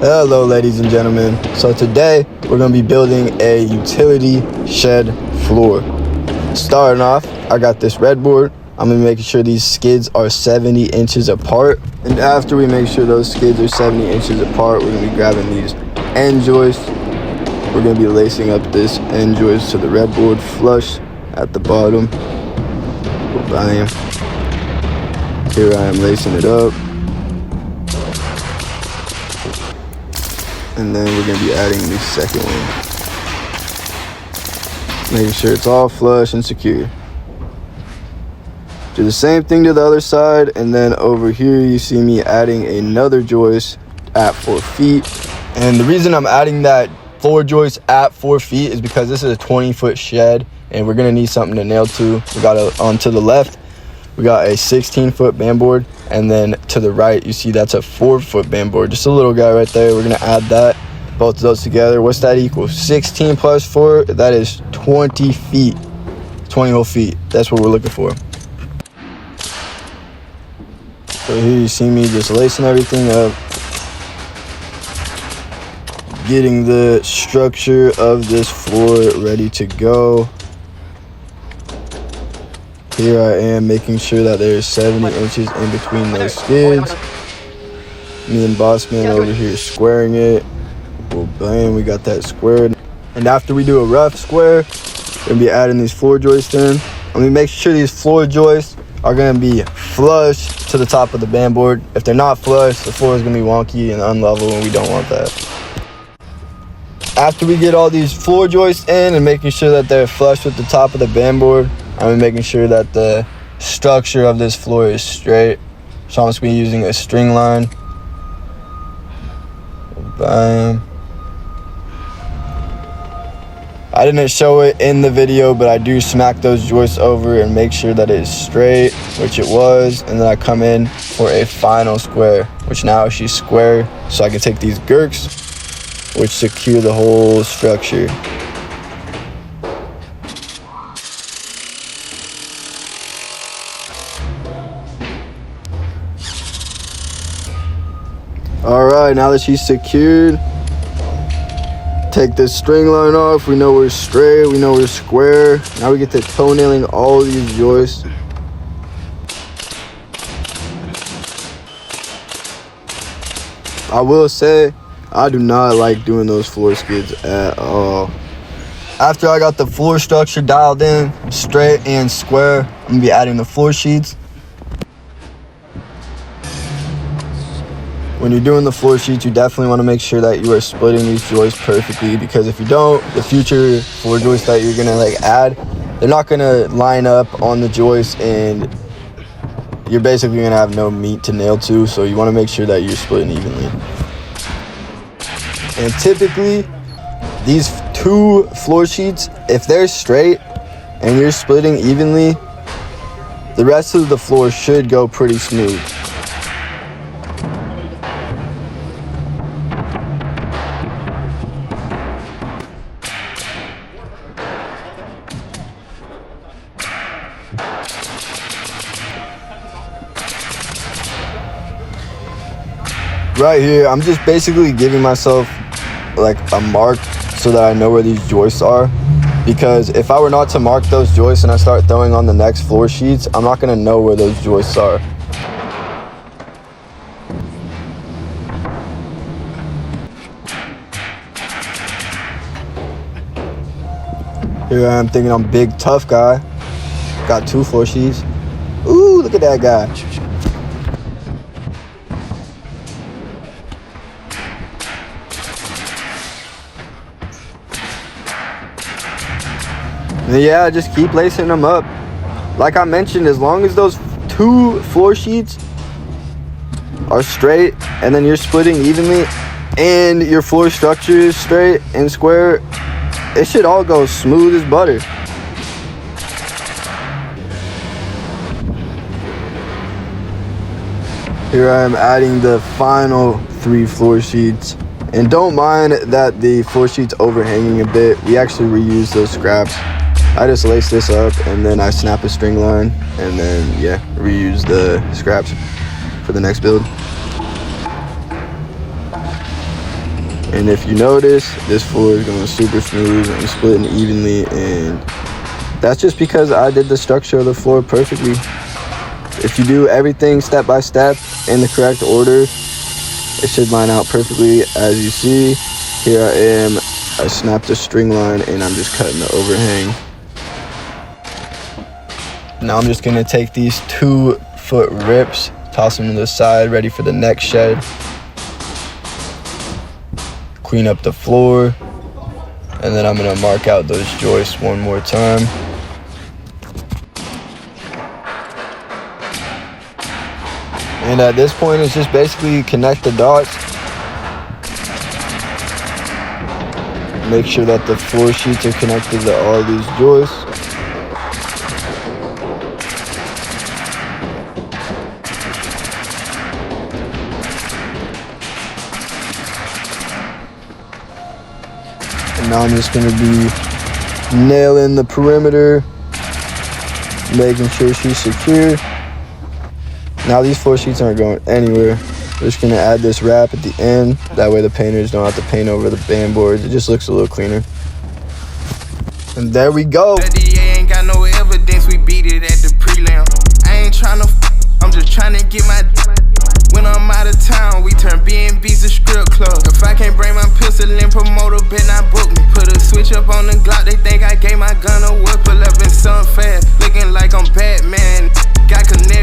Hello ladies and gentlemen. So today we're going to be building a utility shed floor. Starting off, I got this red board. I'm going to be making sure these skids are 70 inches apart. And after we make sure those skids are 70 inches apart, we're going to be grabbing these end joists. We're going to be lacing up this end joist to the red board flush at the bottom. Bam. Here I am lacing it up. And then we're going to be adding the second one. Making sure it's all flush and secure. Do the same thing to the other side, and then over here you see me adding another joist at 4 feet. And the reason I'm adding that floor joist at 4 feet is because this is a 20-foot shed, and we're going to need something to nail to. We got on to the left, we got a 16-foot band board, and then to the right you see that's a 4-foot band board, just a little guy right there. We're going to add that, both of those together. What's that equal? 16 plus 4, that is 20 feet, 20 whole feet. That's what we're looking for. So here you see me just lacing everything up, getting the structure of this floor ready to go. Here I am making sure that there's 70 inches in between those skids. Me and Bossman over here squaring it. Well, bam, we got that squared. And after we do a rough square, we're gonna be adding these floor joists in. I'm gonna make sure these floor joists are gonna be flush to the top of the band board. If they're not flush, the floor is gonna be wonky and unlevel, and we don't want that. After we get all these floor joists in and making sure that they're flush with the top of the band board, I'm making sure that the structure of this floor is straight. So I'm just gonna be using a string line. Bam. I didn't show it in the video, but I do smack those joists over and make sure that it is straight, which it was. And then I come in for a final square, which now she's square. So I can take these Gurks, which secure the whole structure. Alright, now that she's secured, take this string line off. We know we're straight, we know we're square. Now we get to toenailing all these joists. I will say, I do not like doing those floor skids at all. After I got the floor structure dialed in, straight and square, I'm gonna be adding the floor sheets. When you're doing the floor sheets, you definitely want to make sure that you are splitting these joists perfectly, because if you don't, the future floor joists that you're gonna add, they're not gonna line up on the joist, and you're basically gonna have no meat to nail to. So you want to make sure that you're splitting evenly. And typically, these two floor sheets, if they're straight and you're splitting evenly, the rest of the floor should go pretty smooth. Right here, I'm just basically giving myself like a mark so that I know where these joists are. Because if I were not to mark those joists and I start throwing on the next floor sheets, I'm not gonna know where those joists are. Here I am thinking I'm big tough guy. Got 2 floor sheets. Ooh, look at that guy. And yeah, just keep lacing them up. Like I mentioned, as long as those 2 floor sheets are straight and then you're splitting evenly and your floor structure is straight and square, it should all go smooth as butter. Here I am adding the final 3 floor sheets. And don't mind that the floor sheet's overhanging a bit. We actually reuse those scraps. I just lace this up and then I snap a string line and then yeah, reuse the scraps for the next build. And if you notice, this floor is going super smooth and splitting evenly, and that's just because I did the structure of the floor perfectly. If you do everything step by step in the correct order, it should line out perfectly. As you see, here I am. I snapped a string line and I'm just cutting the overhang. Now I'm just gonna take these 2-foot rips, toss them to the side, ready for the next shed. Clean up the floor, and then I'm gonna mark out those joists one more time. And at this point, it's just basically connect the dots. Make sure that the floor sheets are connected to all these joists. And now I'm just gonna be nailing the perimeter, making sure she's secure. Now these floor sheets aren't going anywhere. We're just gonna add this wrap at the end. That way the painters don't have to paint over the band boards. It just looks a little cleaner. And there we go. The DA ain't got no evidence, we beat it at the prelim. I ain't tryna I'm just tryna get my when I'm out of town, we turn B&B's a strip club. If I can't bring my pistol in, promoter bet not book me. Put a switch up on the Glock, they think I gave my gun a whip. Pull up in sun fast, looking like I'm Batman. Got connect.